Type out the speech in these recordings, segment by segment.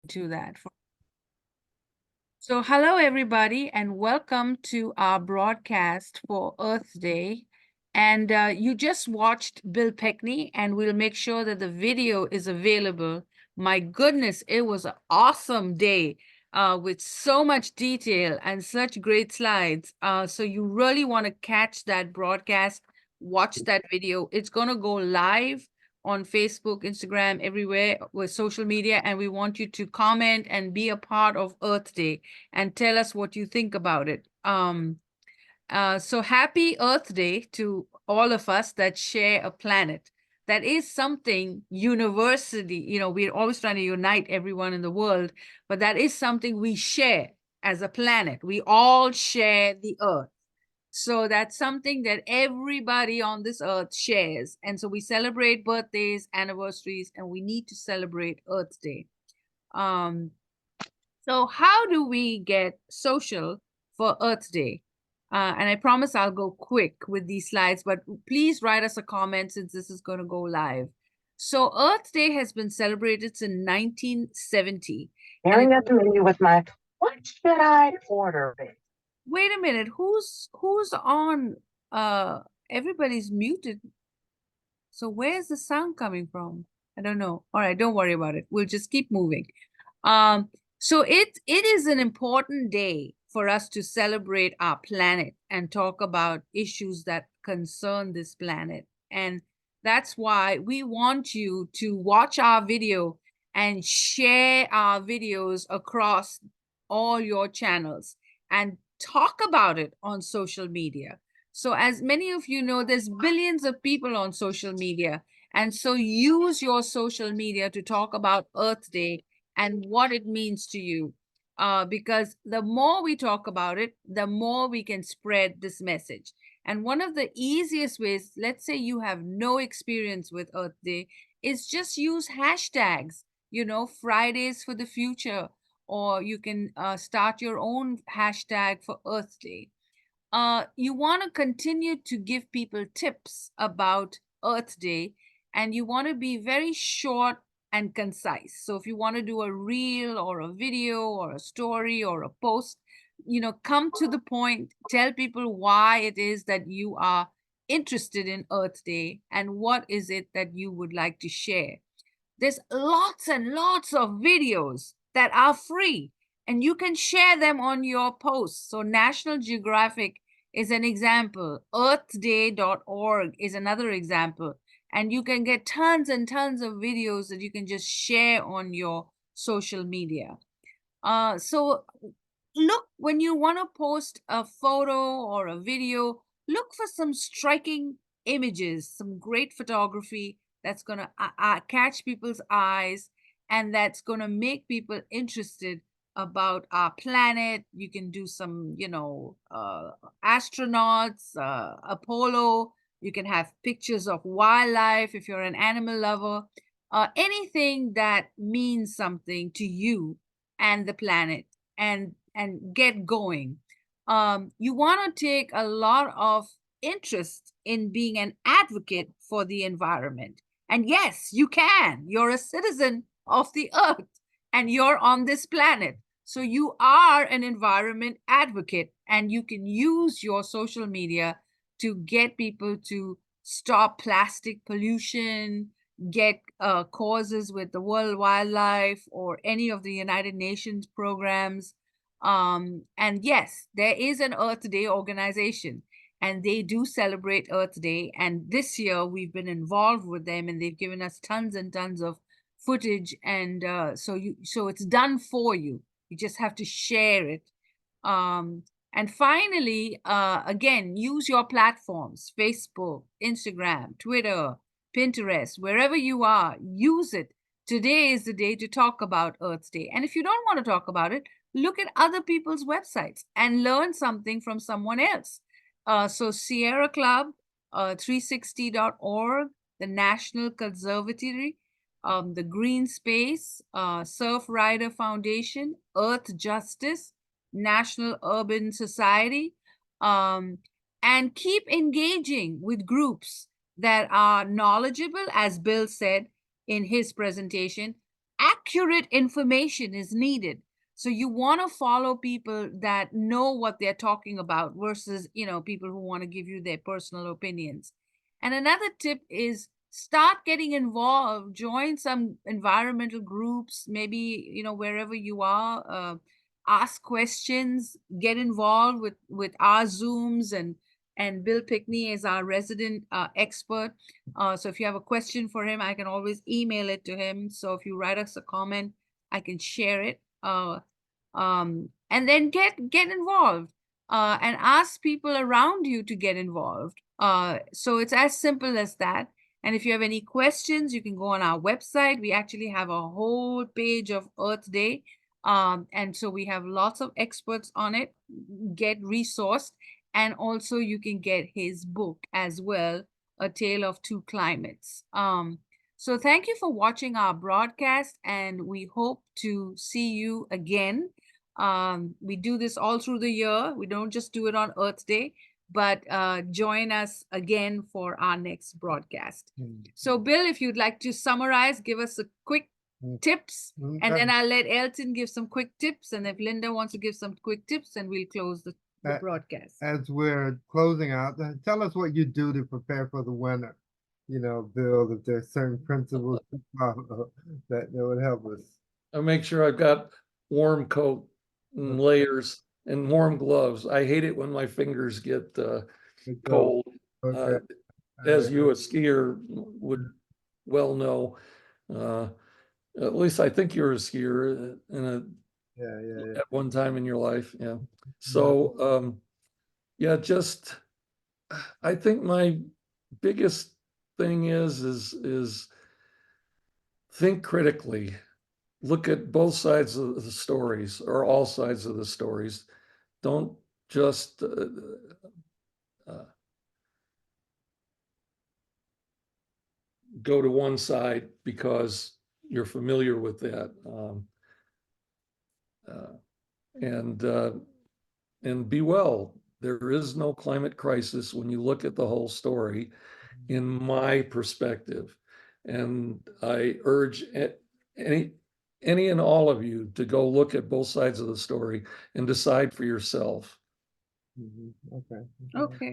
to that. So hello, everybody, and welcome to our broadcast for Earth Day. And you just watched Bill Pekny, and we'll make sure that the video is available. My goodness, it was an awesome day with so much detail and such great slides. So you really want to catch that broadcast, watch that video. It's going to go live on Facebook, Instagram, everywhere with social media, and we want you to comment and be a part of Earth Day and tell us what you think about it. So happy Earth Day to all of us that share a planet. That is something university, we're always trying to unite everyone in the world, but that is something we share as a planet. We all share the Earth. So that's something that everybody on this earth shares. And so we celebrate birthdays, anniversaries, and we need to celebrate Earth Day. So how do we get social for Earth Day? And I promise I'll go quick with these slides, but please write us a comment since this is going to go live. So Earth Day has been celebrated since 1970. Staring at the menu with my, what should I order? Wait a minute, who's on? Everybody's muted. So where's the sound coming from? I don't know. All right, don't worry about it. We'll just keep moving. So it is an important day for us to celebrate our planet and talk about issues that concern this planet. And that's why we want you to watch our video and share our videos across all your channels and talk about it on social media. So as many of you know, there's billions of people on social media. And so use your social media to talk about Earth Day and what it means to you. Because the more we talk about it, the more we can spread this message. And one of the easiest ways, let's say you have no experience with Earth Day, is just use hashtags, Fridays for the future, or you can start your own hashtag for Earth Day. You want to continue to give people tips about Earth Day, and you want to be very short and concise. So if you want to do a reel or a video or a story or a post, come to the point, tell people why it is that you are interested in Earth Day and what is it that you would like to share. There's lots and lots of videos that are free and you can share them on your posts. So National Geographic is an example. Earthday.org is another example. And you can get tons and tons of videos that you can just share on your social media. So look, when you want to post a photo or a video, look for some striking images, some great photography that's going to catch people's eyes and that's going to make people interested about our planet. You can do some, astronauts, Apollo. You can have pictures of wildlife if you're an animal lover. Anything that means something to you and the planet, and get going. You want to take a lot of interest in being an advocate for the environment. And yes, you can. You're a citizen of the earth and you're on this planet. So you are an environment advocate and you can use your social media to get people to stop plastic pollution, get causes with the World Wildlife or any of the United Nations programs. And yes, there is an Earth Day organization and they do celebrate Earth Day. And this year we've been involved with them and they've given us tons and tons of footage. And so it's done for you. You just have to share it. And finally, again, use your platforms, Facebook, Instagram, Twitter, Pinterest, wherever you are, use it. Today is the day to talk about Earth Day. And if you don't want to talk about it, look at other people's websites and learn something from someone else. So Sierra Club, 360.org, the National Conservatory, the Green Space, Surf Rider Foundation, Earth Justice, National Urban Society, and keep engaging with groups that are knowledgeable, as Bill said in his presentation. accurate information is needed. So you want to follow people that know what they're talking about versus, people who want to give you their personal opinions. And another tip is start getting involved, join some environmental groups, maybe, wherever you are, ask questions, get involved with our Zooms, and Bill Pekny is our resident expert. So if you have a question for him, I can always email it to him. So if you write us a comment, I can share it. And then get involved, and ask people around you to get involved. So it's as simple as that. And if you have any questions, you can go on our website. We actually have a whole page of Earth Day. And so we have lots of experts on it. Get resourced. And also you can get his book as well, A Tale of Two Climates. So thank you for watching our broadcast, and we hope to see you again. We do this all through the year. We don't just do it on Earth Day, but join us again for our next broadcast. So Bill, if you'd like to summarize, give us a quick tips, and then I'll let Elton give some quick tips. And if Linda wants to give some quick tips, then we'll close the broadcast. As we're closing out, tell us what you do to prepare for the winter. Bill, if there's certain principles that would help us. I make sure I've got warm coat and layers and warm gloves. I hate it when my fingers get cold. Okay. As you, a skier, would well know. At least I think you're a skier at one time in your life. Yeah. So just I think my biggest thing is think critically. Look at both sides of the stories, or all sides of the stories. Don't just go to one side because you're familiar with that. And be well. There is no climate crisis when you look at the whole story, in my perspective. And I urge any and all of you to go look at both sides of the story and decide for yourself. Okay.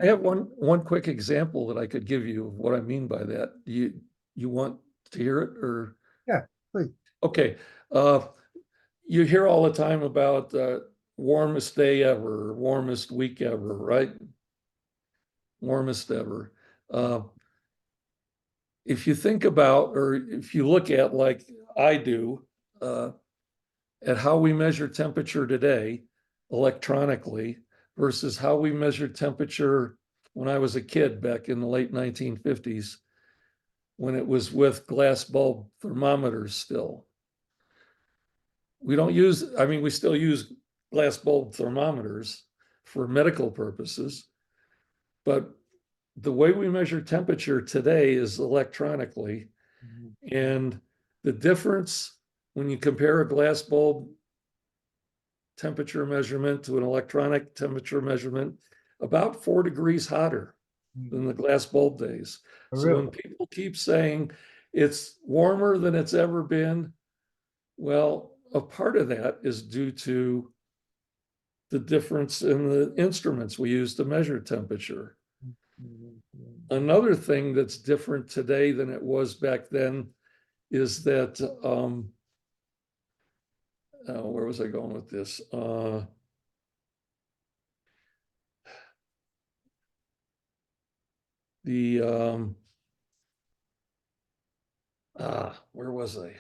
I have one quick example that I could give you of what I mean by that. You want to hear it, or? Yeah, please. Okay. You hear all the time about warmest day ever, warmest week ever, right? Warmest ever. If you think about, or if you look at, like I do, at how we measure temperature today electronically versus how we measured temperature when I was a kid back in the late 1950s, when it was with glass bulb thermometers still. We don't use, we still use glass bulb thermometers for medical purposes, but the way we measure temperature today is electronically. And the difference when you compare a glass bulb temperature measurement to an electronic temperature measurement, about 4 degrees hotter than the glass bulb days. So when people keep saying it's warmer than it's ever been, well, a part of that is due to the difference in the instruments we use to measure temperature. Another thing that's different today than it was back then is that, where was I going with this? Where was I?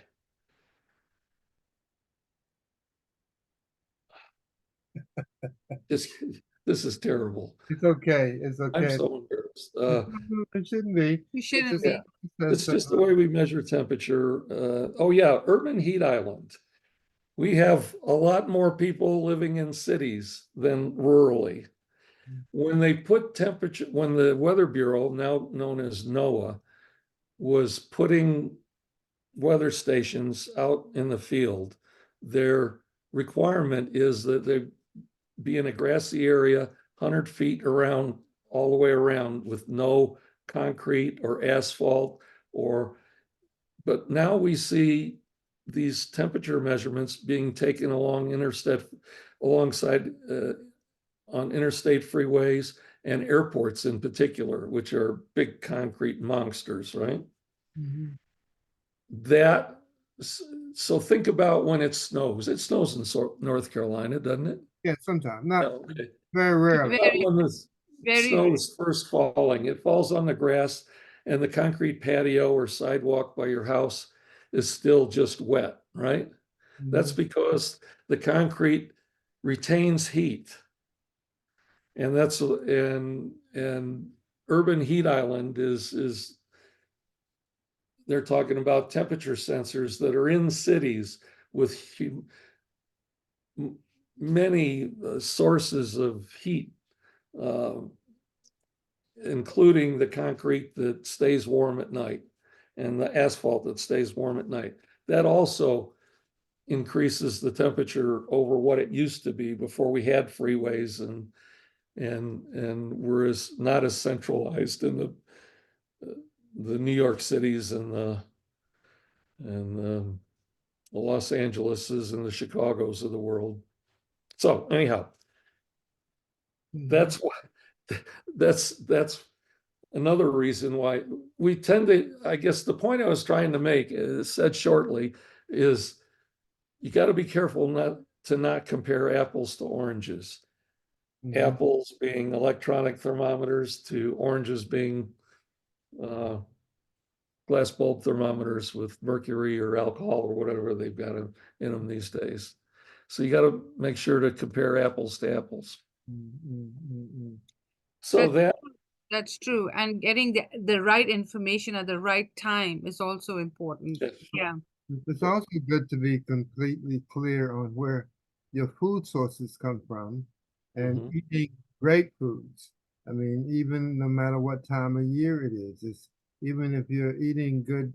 This is terrible. It's okay. It's okay. I'm so embarrassed. It shouldn't be. You shouldn't be. It's just the way we measure temperature. Oh yeah, urban heat island. We have a lot more people living in cities than rurally. When they put temperature, when the Weather Bureau, now known as NOAA, was putting weather stations out in the field, their requirement is that they be in a grassy area 100 feet around, all the way around, with no concrete or asphalt, but now we see these temperature measurements being taken alongside on interstate freeways and airports in particular, which are big concrete monsters, right? Mhm. That, so think about when it snows. It snows in North Carolina, doesn't it? Yeah, sometimes, not Okay. very rarely. About when the Very snow rare. is first falling, it falls on the grass and the concrete patio or sidewalk by your house is still just wet, right? That's Mhm. because the concrete retains heat. And that's, and urban heat island is they're talking about temperature sensors that are in cities with many sources of heat, uh, including the concrete that stays warm at night and the asphalt that stays warm at night. That also increases the temperature over what it used to be before we had freeways and were not as centralized in the New York cities and the Los Angeleses and the Chicagos of the world. So anyhow, that's why that's another reason why we tend to, I guess the point I was trying to make, said shortly, is you got to be careful not to compare apples to oranges. Mhm. Apples being electronic thermometers to oranges being glass bulb thermometers with mercury or alcohol or whatever they've got in them these days. So you got to make sure to compare apples to apples. Mhm. So That's true. And getting the right information at the right time is also important. Yeah. It's also good to be completely clear on where your food sources come from and Mhm. eating great foods. I mean, even no matter what time of year it is, it's even if you're eating good,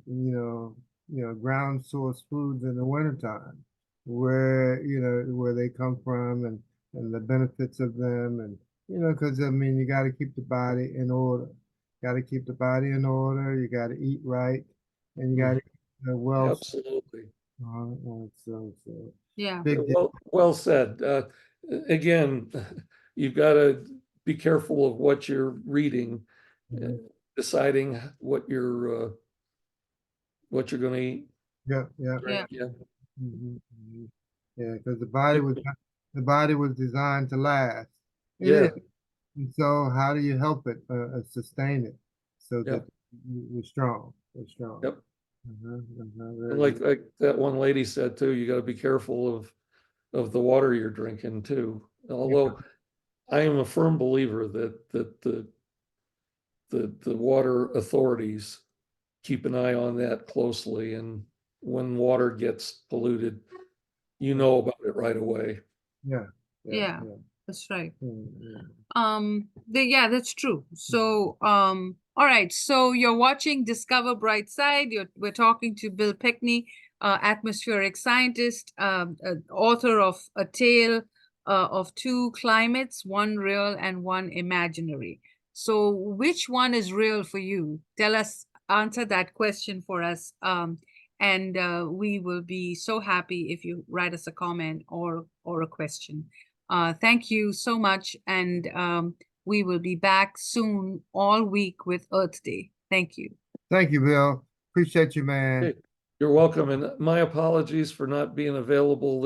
ground source foods in the wintertime, where they come from and the benefits of them and because I mean you got to keep the body in order. Got to keep the body in order. You got to eat right, and you got to well. Absolutely. So Yeah. big deal. Well said. Again, you've got to be careful of what you're reading, Mhm. deciding what you're going to eat. Yeah, yeah, Yeah. Yeah. yeah. Because the body was designed to last. It Yeah. is. And so, how do you help it sustain it so that Yep. we're strong? We're strong. Yep. Very And like good. like that one lady said too, you got to be careful of the water you're drinking too. Yeah, Although I am a firm believer that the water authorities keep an eye on that closely, and when water gets polluted, you know about it right away. yeah, Yeah. That's right. Mhm. Yeah, that's true. So, all right. So you're watching Discover Bright Side. We're talking to Bill Pekny, atmospheric scientist, author of A Tale of Two Climates, one real and one imaginary. So which one is real for you? Answer that question for us. And we will be so happy if you write us a comment or a question. Thank you so much. And we will be back soon all week with Earth Day. Thank you. Thank you, Bill. Appreciate you, man. Hey, you're welcome. And my apologies for not being available